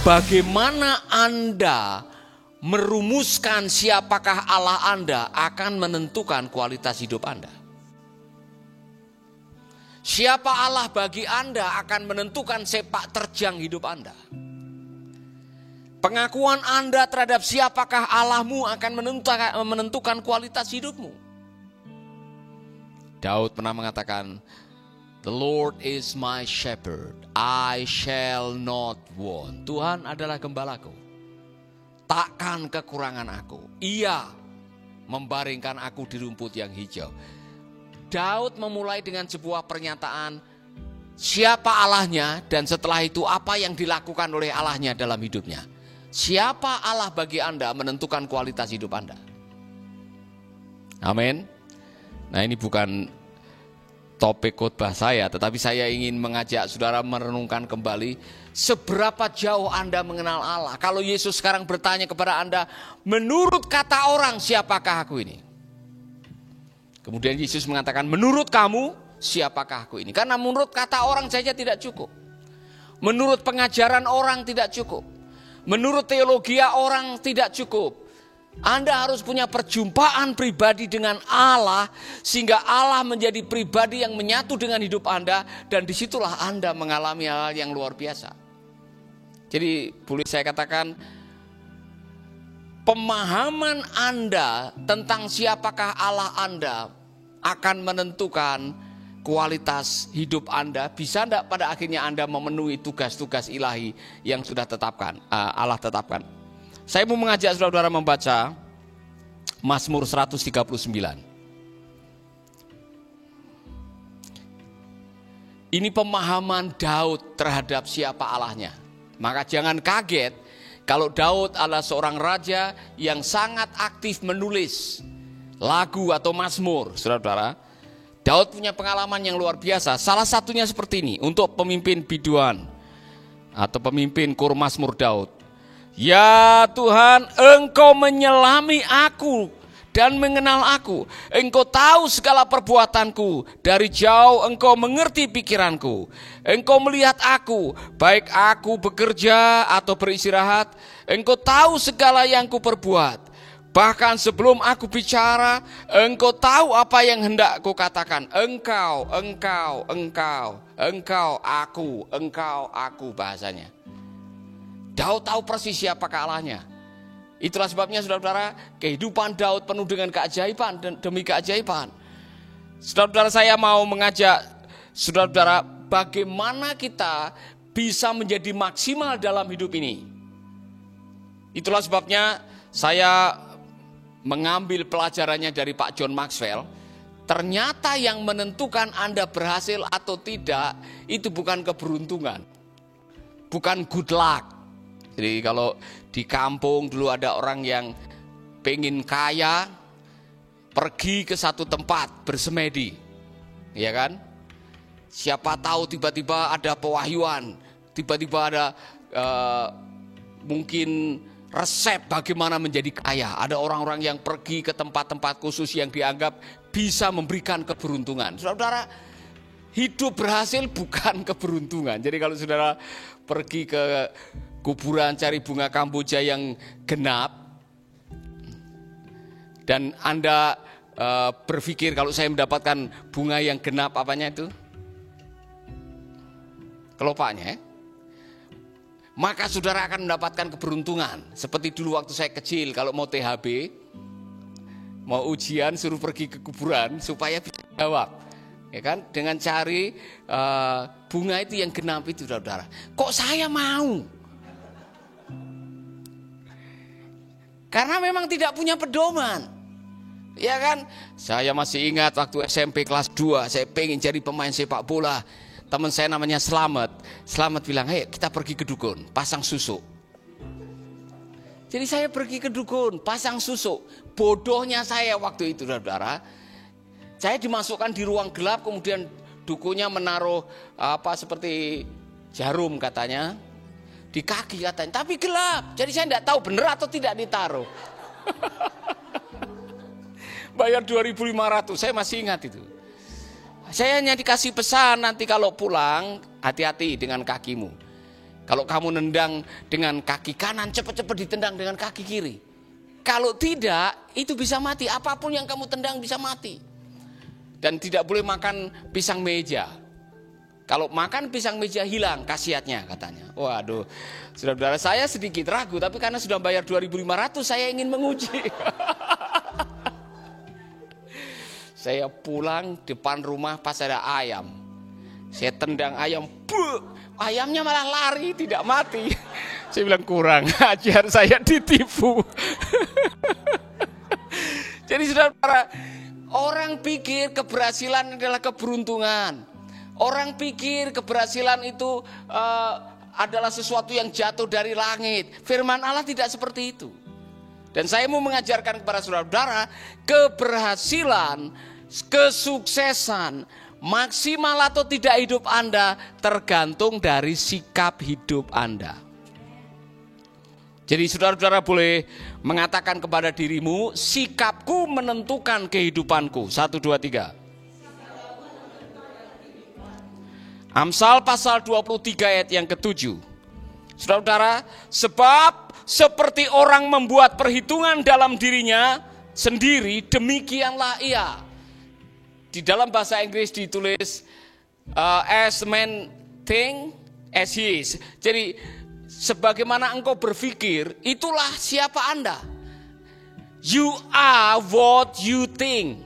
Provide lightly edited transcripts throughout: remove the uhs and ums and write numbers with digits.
Bagaimana Anda merumuskan siapakah Allah Anda akan menentukan kualitas hidup Anda. Siapa Allah bagi Anda akan menentukan sepak terjang hidup Anda. Pengakuan Anda terhadap siapakah Allahmu akan menentukan kualitas hidupmu. Daud pernah mengatakan, "The Lord is my shepherd, I shall not want." Tuhan adalah gembalaku, takkan kekurangan aku. Ia membaringkan aku di rumput yang hijau. Daud memulai dengan sebuah pernyataan siapa Allahnya, dan setelah itu apa yang dilakukan oleh Allahnya dalam hidupnya. Siapa Allah bagi Anda menentukan kualitas hidup Anda. Amin. Nah, ini bukan topik khotbah saya, tetapi saya ingin mengajak saudara merenungkan kembali seberapa jauh Anda mengenal Allah. Kalau Yesus sekarang bertanya kepada Anda, menurut kata orang siapakah aku ini? Kemudian Yesus mengatakan, menurut kamu siapakah aku ini? Karena menurut kata orang saja tidak cukup. Menurut pengajaran orang tidak cukup. Menurut teologi orang tidak cukup. Anda harus punya perjumpaan pribadi dengan Allah, sehingga Allah menjadi pribadi yang menyatu dengan hidup Anda, dan disitulah Anda mengalami hal yang luar biasa. Jadi boleh saya katakan, pemahaman Anda tentang siapakah Allah Anda akan menentukan kualitas hidup Anda. Bisa tidak pada akhirnya Anda memenuhi tugas-tugas ilahi yang sudah Allah tetapkan. Saya mau mengajak saudara-saudara membaca Mazmur 139. Ini pemahaman Daud terhadap siapa Allahnya. Maka jangan kaget kalau Daud adalah seorang raja yang sangat aktif menulis lagu atau mazmur, saudara-saudara. Daud punya pengalaman yang luar biasa. Salah satunya seperti ini untuk pemimpin biduan atau pemimpin kur mazmur Daud. Ya Tuhan, Engkau menyelami aku dan mengenal aku. Engkau tahu segala perbuatanku. Dari jauh Engkau mengerti pikiranku. Engkau melihat aku, baik aku bekerja atau beristirahat. Engkau tahu segala yang kuperbuat. Bahkan sebelum aku bicara, Engkau tahu apa yang hendak kukatakan. Engkau, aku bahasanya. Daud tahu persis siapa Allahnya. Itulah sebabnya saudara-saudara, kehidupan Daud penuh dengan keajaiban dan demi keajaiban. Saudara-saudara, saya mau mengajak saudara-saudara bagaimana kita bisa menjadi maksimal dalam hidup ini. Itulah sebabnya saya mengambil pelajarannya dari Pak John Maxwell. Ternyata yang menentukan Anda berhasil atau tidak itu bukan keberuntungan, bukan good luck. Jadi kalau di kampung dulu ada orang yang pengen kaya, pergi ke satu tempat bersemedi, ya kan? Siapa tahu tiba-tiba ada pewahyuan, tiba-tiba ada mungkin resep bagaimana menjadi kaya. Ada orang-orang yang pergi ke tempat-tempat khusus yang dianggap bisa memberikan keberuntungan. Saudara, hidup berhasil bukan keberuntungan. Jadi kalau saudara pergi ke kuburan cari bunga kamboja yang genap, dan Anda berpikir kalau saya mendapatkan bunga yang genap, apanya itu? Kelopaknya, maka saudara akan mendapatkan keberuntungan. Seperti dulu waktu saya kecil, kalau mau THB, mau ujian, suruh pergi ke kuburan supaya bisa jawab, ya kan? Dengan cari bunga itu yang genap itu, saudara. Kok saya mau? Karena memang tidak punya pedoman, ya kan? Saya masih ingat waktu SMP kelas 2, saya pengen jadi pemain sepak bola. Teman saya namanya Slamet bilang, "Hei, kita pergi ke dukun, pasang susuk." Jadi saya pergi ke dukun, pasang susuk. Bodohnya saya waktu itu, saudara. Saya dimasukkan di ruang gelap, kemudian dukunnya menaruh seperti jarum katanya di kaki katanya, tapi gelap. Jadi saya tidak tahu benar atau tidak ditaruh. Bayar 2.500, saya masih ingat itu. Saya hanya dikasih pesan, nanti kalau pulang hati-hati dengan kakimu. Kalau kamu nendang dengan kaki kanan, cepat-cepat ditendang dengan kaki kiri. Kalau tidak, itu bisa mati. Apapun yang kamu tendang bisa mati. Dan tidak boleh makan pisang meja. Kalau makan pisang meja hilang khasiatnya katanya. Waduh, saudara-saudara, saya sedikit ragu, tapi karena sudah bayar 2.500, saya ingin menguji. Saya pulang depan rumah pas ada ayam. Saya tendang ayam, ayamnya malah lari, tidak mati. Saya bilang kurang ajar, saya ditipu. Jadi saudara, orang pikir keberhasilan adalah keberuntungan. Orang pikir keberhasilan itu adalah sesuatu yang jatuh dari langit. Firman Allah tidak seperti itu. Dan saya mau mengajarkan kepada saudara-saudara, keberhasilan, kesuksesan, maksimal atau tidak hidup Anda tergantung dari sikap hidup Anda. Jadi saudara-saudara boleh mengatakan kepada dirimu, sikapku menentukan kehidupanku. 1, 2, 3. Amsal pasal 23 ayat yang ke-7. Saudara-saudara, sebab seperti orang membuat perhitungan dalam dirinya sendiri, demikianlah ia. Di dalam bahasa Inggris ditulis as man think as he is. Jadi sebagaimana engkau berpikir, itulah siapa Anda. You are what you think.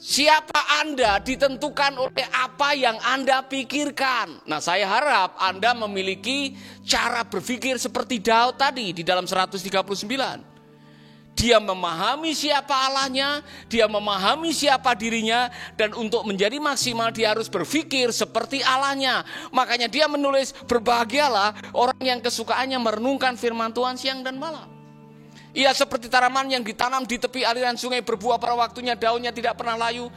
Siapa Anda ditentukan oleh apa yang Anda pikirkan. Nah, saya harap Anda memiliki cara berpikir seperti Daud tadi di dalam 139. Dia memahami siapa Allahnya, dia memahami siapa dirinya, dan untuk menjadi maksimal dia harus berpikir seperti Allahnya. Makanya dia menulis, berbahagialah orang yang kesukaannya merenungkan firman Tuhan siang dan malam. Ia seperti tanaman yang ditanam di tepi aliran sungai, berbuah pada waktunya, daunnya tidak pernah layu.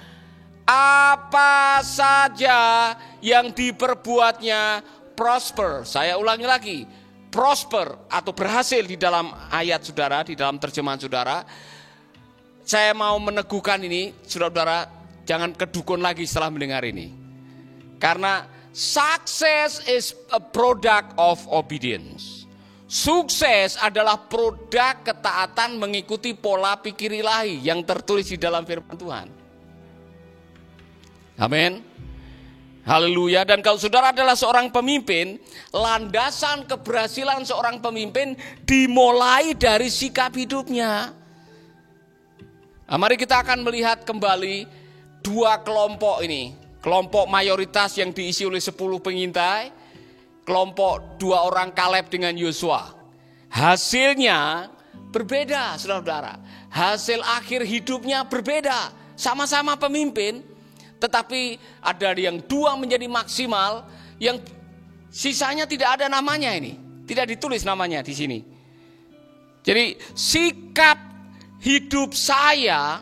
Apa saja yang diperbuatnya prosper. Saya ulangi lagi, prosper atau berhasil di dalam ayat saudara, di dalam terjemahan saudara. Saya mau meneguhkan ini, saudara-saudara, jangan kedukun lagi setelah mendengar ini. Karena success is a product of obedience. Sukses adalah produk ketaatan mengikuti pola pikir ilahi yang tertulis di dalam firman Tuhan. Amin. Haleluya. Dan kalau saudara adalah seorang pemimpin, landasan keberhasilan seorang pemimpin dimulai dari sikap hidupnya. Nah, mari kita akan melihat kembali dua kelompok ini. Kelompok mayoritas yang diisi oleh 10 pengintai, kelompok 2 orang Kaleb dengan Yosua. Hasilnya berbeda, saudara-saudara. Hasil akhir hidupnya berbeda. Sama-sama pemimpin, tetapi ada yang 2 menjadi maksimal, yang sisanya tidak ada namanya ini. Tidak ditulis namanya di sini. Jadi sikap hidup saya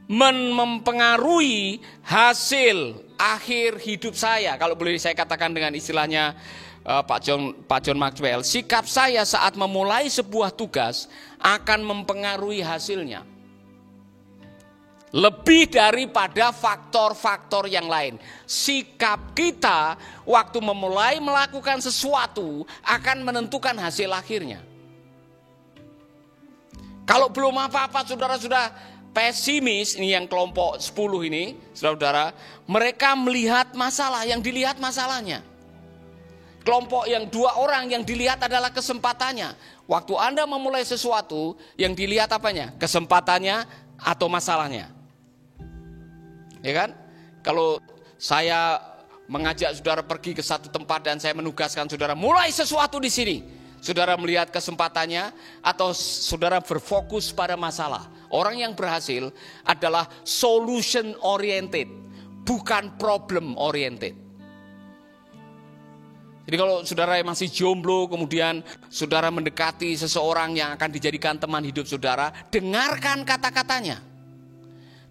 mempengaruhi hasil akhir hidup saya. Kalau boleh saya katakan dengan istilahnya Pak John Maxwell, sikap saya saat memulai sebuah tugas akan mempengaruhi hasilnya. Lebih daripada faktor-faktor yang lain. Sikap kita waktu memulai melakukan sesuatu akan menentukan hasil akhirnya. Kalau belum apa-apa saudara sudah pesimis, ini yang kelompok 10 ini, saudara-saudara, mereka melihat masalah, yang dilihat masalahnya. Kelompok yang 2 orang yang dilihat adalah kesempatannya. Waktu Anda memulai sesuatu, yang dilihat apanya? Kesempatannya atau masalahnya. Ya kan? Kalau saya mengajak saudara pergi ke satu tempat dan saya menugaskan saudara mulai sesuatu di sini, saudara melihat kesempatannya atau saudara berfokus pada masalah. Orang yang berhasil adalah solution oriented, bukan problem oriented. Jadi kalau saudara masih jomblo, kemudian saudara mendekati seseorang yang akan dijadikan teman hidup saudara, dengarkan kata-katanya.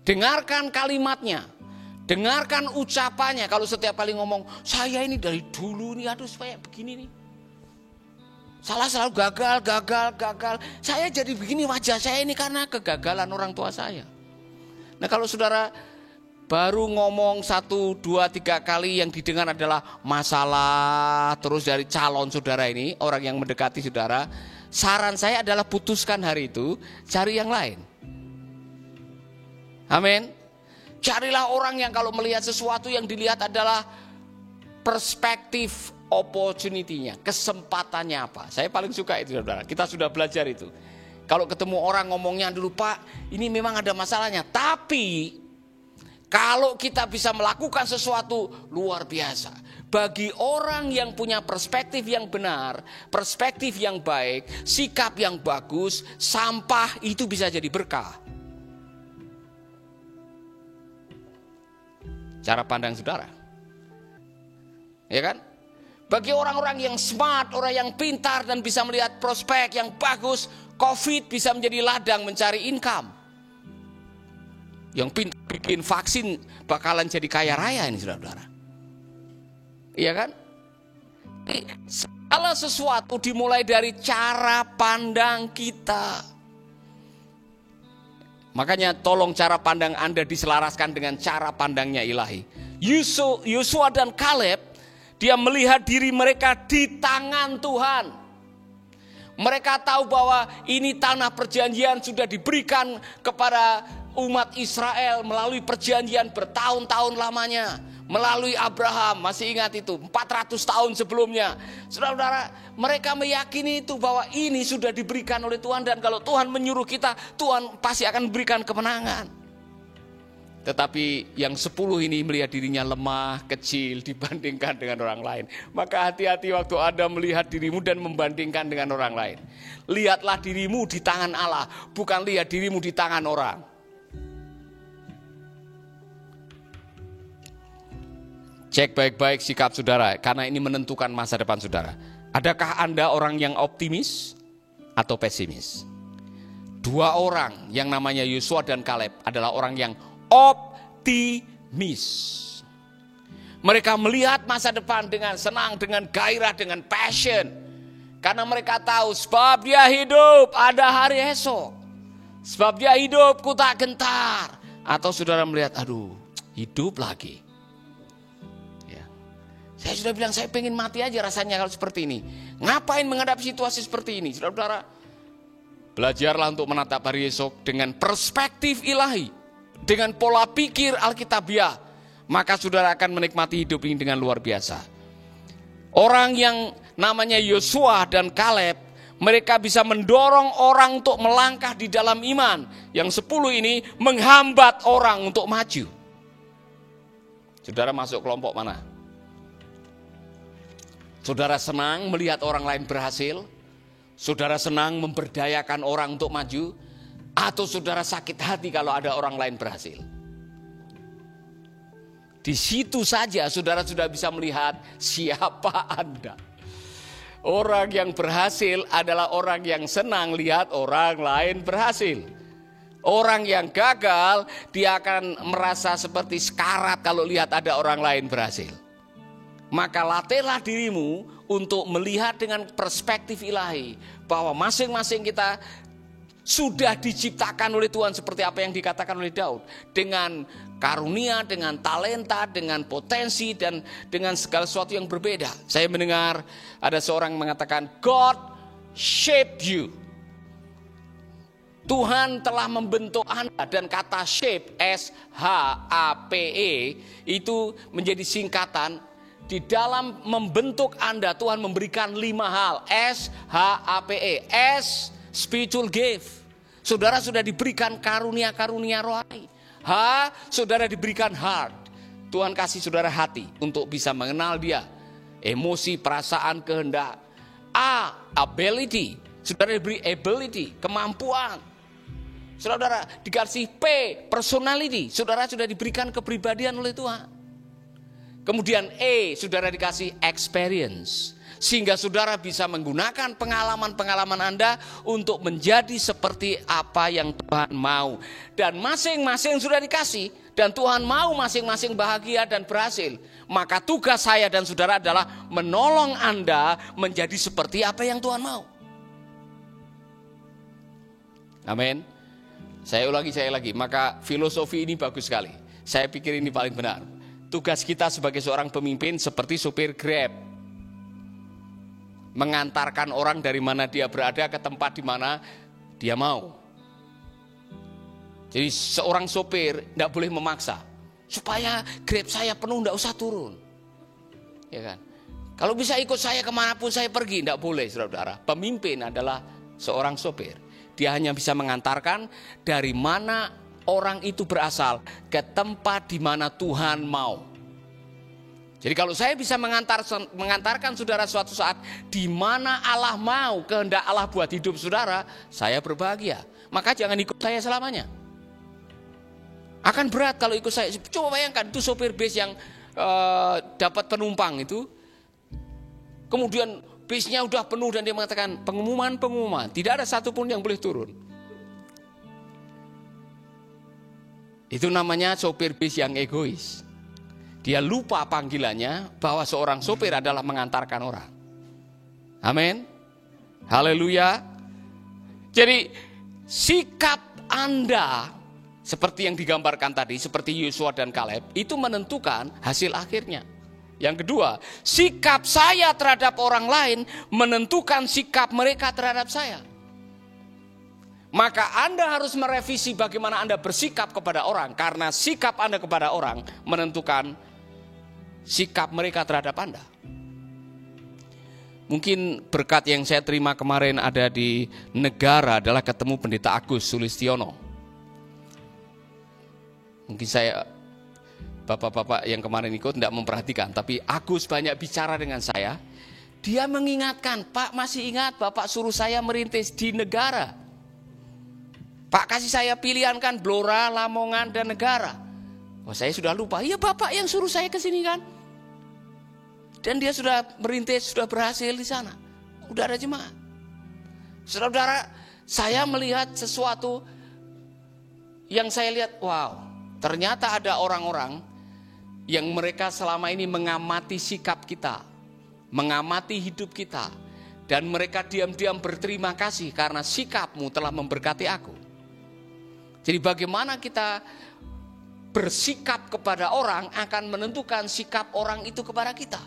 Dengarkan kalimatnya. Dengarkan ucapannya. Kalau setiap kali ngomong, saya ini dari dulu nih, aduh supaya begini nih. Salah selalu gagal. Saya jadi begini wajah saya ini karena kegagalan orang tua saya. Nah kalau saudara baru ngomong 1, 2, 3 kali yang didengar adalah masalah terus dari calon saudara ini, orang yang mendekati saudara, saran saya adalah putuskan hari itu, cari yang lain. Amin. Carilah orang yang kalau melihat sesuatu yang dilihat adalah perspektif opportunity-nya, kesempatannya apa. Saya paling suka itu saudara, kita sudah belajar itu. Kalau ketemu orang ngomongnya dulu, Pak ini memang ada masalahnya, tapi kalau kita bisa melakukan sesuatu luar biasa. Bagi orang yang punya perspektif yang benar, perspektif yang baik, sikap yang bagus, sampah itu bisa jadi berkah. Cara pandang saudara, ya kan? Bagi orang-orang yang smart, orang yang pintar dan bisa melihat prospek yang bagus, COVID bisa menjadi ladang mencari income. Yang pintar bikin vaksin bakalan jadi kaya raya ini saudara-saudara. Iya kan? Segala sesuatu dimulai dari cara pandang kita. Makanya tolong cara pandang Anda diselaraskan dengan cara pandangnya Ilahi. Yosua dan Kaleb, dia melihat diri mereka di tangan Tuhan. Mereka tahu bahwa ini tanah perjanjian sudah diberikan kepada umat Israel melalui perjanjian bertahun-tahun lamanya. Melalui Abraham, masih ingat itu, 400 tahun sebelumnya. Saudara-saudara, mereka meyakini itu bahwa ini sudah diberikan oleh Tuhan. Dan kalau Tuhan menyuruh kita, Tuhan pasti akan memberikan kemenangan. Tetapi yang 10 ini melihat dirinya lemah, kecil dibandingkan dengan orang lain. Maka hati-hati waktu Anda melihat dirimu dan membandingkan dengan orang lain. Lihatlah dirimu di tangan Allah, bukan lihat dirimu di tangan orang. Cek baik-baik sikap saudara, karena ini menentukan masa depan saudara. Adakah Anda orang yang optimis atau pesimis? 2 orang yang namanya Yosua dan Kaleb adalah orang yang optimis. Mereka melihat masa depan dengan senang, dengan gairah, dengan passion. Karena mereka tahu sebab dia hidup ada hari esok. Sebab dia hidup ku tak gentar. Atau saudara melihat, aduh hidup lagi. Saya sudah bilang saya pengen mati aja rasanya kalau seperti ini. Ngapain menghadapi situasi seperti ini? Saudara-saudara, belajarlah untuk menatap hari esok dengan perspektif ilahi. Dengan pola pikir Alkitabiah. Maka saudara akan menikmati hidup ini dengan luar biasa. Orang yang namanya Yosua dan Kaleb, mereka bisa mendorong orang untuk melangkah di dalam iman. Yang 10 ini menghambat orang untuk maju. Saudara masuk kelompok mana? Saudara senang melihat orang lain berhasil? Saudara senang memberdayakan orang untuk maju? Atau saudara sakit hati kalau ada orang lain berhasil? Di situ saja saudara sudah bisa melihat siapa Anda. Orang yang berhasil adalah orang yang senang lihat orang lain berhasil. Orang yang gagal, dia akan merasa seperti sekarat kalau lihat ada orang lain berhasil. Maka latihlah dirimu untuk melihat dengan perspektif ilahi. Bahwa masing-masing kita sudah diciptakan oleh Tuhan seperti apa yang dikatakan oleh Daud. Dengan karunia, dengan talenta, dengan potensi, dan dengan segala sesuatu yang berbeda. Saya mendengar ada seorang mengatakan, God shaped you. Tuhan telah membentuk Anda, dan kata shape, S-H-A-P-E, itu menjadi singkatan. Di dalam membentuk Anda, Tuhan memberikan 5 hal. S-H-A-P-E. S, spiritual gift. Saudara sudah diberikan karunia-karunia rohani. H, saudara diberikan heart. Tuhan kasih saudara hati untuk bisa mengenal dia. Emosi, perasaan, kehendak. A, ability. Saudara diberi ability, kemampuan. Saudara dikasih P, personality. Saudara sudah diberikan kepribadian oleh Tuhan. Kemudian E, saudara dikasih experience. Sehingga saudara bisa menggunakan pengalaman-pengalaman Anda untuk menjadi seperti apa yang Tuhan mau. Dan masing-masing sudah dikasih. Dan Tuhan mau masing-masing bahagia dan berhasil. Maka tugas saya dan saudara adalah menolong Anda menjadi seperti apa yang Tuhan mau. Amin. Saya ulangi, maka filosofi ini bagus sekali. Saya pikir ini paling benar. Tugas kita sebagai seorang pemimpin seperti supir Grab. Mengantarkan orang dari mana dia berada ke tempat di mana dia mau. Jadi seorang sopir tidak boleh memaksa. Supaya Grab saya penuh, tidak usah turun. Ya kan? Kalau bisa ikut saya kemanapun saya pergi, tidak boleh, saudara-saudara. Pemimpin adalah seorang sopir. Dia hanya bisa mengantarkan dari mana orang itu berasal ke tempat di mana Tuhan mau. Jadi kalau saya bisa mengantarkan saudara suatu saat di mana Allah mau, kehendak Allah buat hidup saudara, saya berbahagia. Maka jangan ikut saya selamanya. Akan berat kalau ikut saya. Coba bayangkan itu sopir bis yang dapat penumpang itu. Kemudian bisnya udah penuh dan dia mengatakan pengumuman. Tidak ada satupun yang boleh turun. Itu namanya sopir bis yang egois. Dia lupa panggilannya bahwa seorang sopir adalah mengantarkan orang. Amin. Haleluya. Jadi sikap Anda seperti yang digambarkan tadi, seperti Yosua dan Kaleb, itu menentukan hasil akhirnya. Yang kedua, sikap saya terhadap orang lain menentukan sikap mereka terhadap saya. Maka Anda harus merevisi bagaimana Anda bersikap kepada orang, karena sikap Anda kepada orang menentukan sikap mereka terhadap Anda. Mungkin berkat yang saya terima kemarin ada di negara adalah ketemu Pendeta Agus Sulistiono. Mungkin saya, bapak-bapak yang kemarin ikut tidak memperhatikan, tapi Agus banyak bicara dengan saya. Dia mengingatkan, Pak masih ingat Bapak suruh saya merintis di negara. Pak kasih saya pilihan kan Blora, Lamongan dan negara. Oh saya sudah lupa, iya Bapak yang suruh saya ke sini kan. Dan dia sudah merintis, sudah berhasil di sana. Udah ada jemaat. Saudara-saudara, saya melihat sesuatu yang saya lihat, wow. Ternyata ada orang-orang yang mereka selama ini mengamati sikap kita, mengamati hidup kita, dan mereka diam-diam berterima kasih karena sikapmu telah memberkati aku. Jadi bagaimana kita bersikap kepada orang akan menentukan sikap orang itu kepada kita.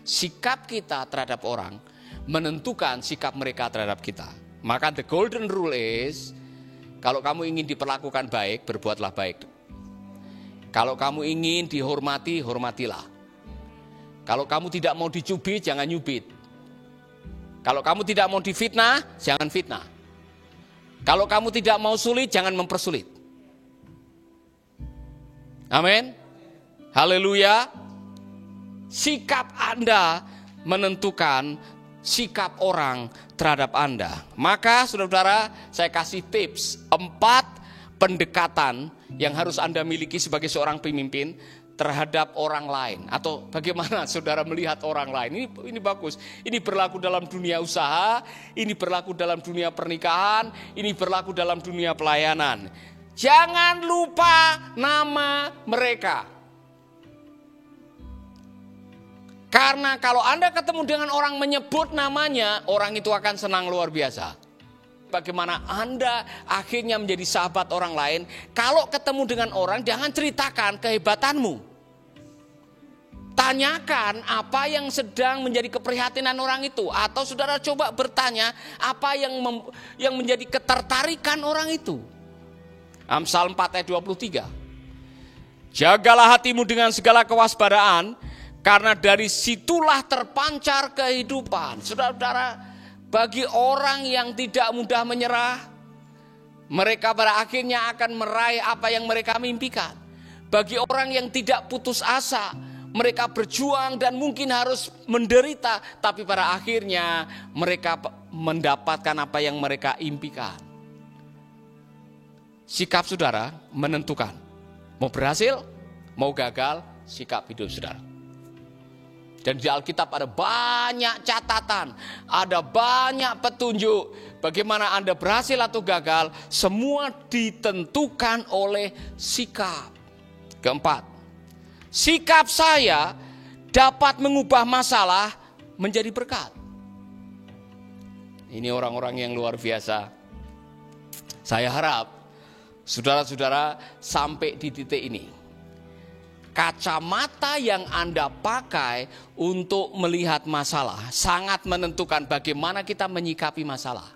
Sikap kita terhadap orang menentukan sikap mereka terhadap kita. Maka the golden rule is, kalau kamu ingin diperlakukan baik, berbuatlah baik. Kalau kamu ingin dihormati, hormatilah. Kalau kamu tidak mau dicubit, jangan nyubit. Kalau kamu tidak mau difitnah, jangan fitnah. Kalau kamu tidak mau sulit, jangan mempersulit. Amin. Haleluya. Sikap Anda menentukan sikap orang terhadap Anda. Maka saudara-saudara, saya kasih tips 4 pendekatan yang harus Anda miliki sebagai seorang pemimpin terhadap orang lain. Atau bagaimana saudara melihat orang lain. Ini bagus. Ini berlaku dalam dunia usaha, ini berlaku dalam dunia pernikahan, ini berlaku dalam dunia pelayanan. Jangan lupa nama mereka. Karena kalau Anda ketemu dengan orang menyebut namanya, orang itu akan senang luar biasa. Bagaimana Anda akhirnya menjadi sahabat orang lain. Kalau ketemu dengan orang, jangan ceritakan kehebatanmu. Tanyakan apa yang sedang menjadi keprihatinan orang itu. Atau saudara coba bertanya apa yang menjadi ketertarikan orang itu. Amsal 4 ayat 23. Jagalah hatimu dengan segala kewaspadaan, karena dari situlah terpancar kehidupan. Saudara-saudara, bagi orang yang tidak mudah menyerah, mereka pada akhirnya akan meraih apa yang mereka mimpikan. Bagi orang yang tidak putus asa, mereka berjuang dan mungkin harus menderita, tapi pada akhirnya mereka mendapatkan apa yang mereka impikan. Sikap saudara menentukan. Mau berhasil, mau gagal, sikap hidup saudara. Dan di Alkitab ada banyak catatan, ada banyak petunjuk bagaimana Anda berhasil atau gagal, semua ditentukan oleh sikap. Keempat, sikap saya dapat mengubah masalah menjadi berkat. Ini orang-orang yang luar biasa. Saya harap Saudara-saudara, sampai di titik ini, kacamata yang Anda pakai untuk melihat masalah sangat menentukan bagaimana kita menyikapi masalah.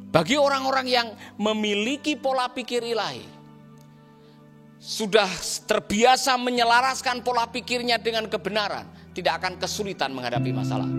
Bagi orang-orang yang memiliki pola pikir ilahi, sudah terbiasa menyelaraskan pola pikirnya dengan kebenaran, tidak akan kesulitan menghadapi masalah.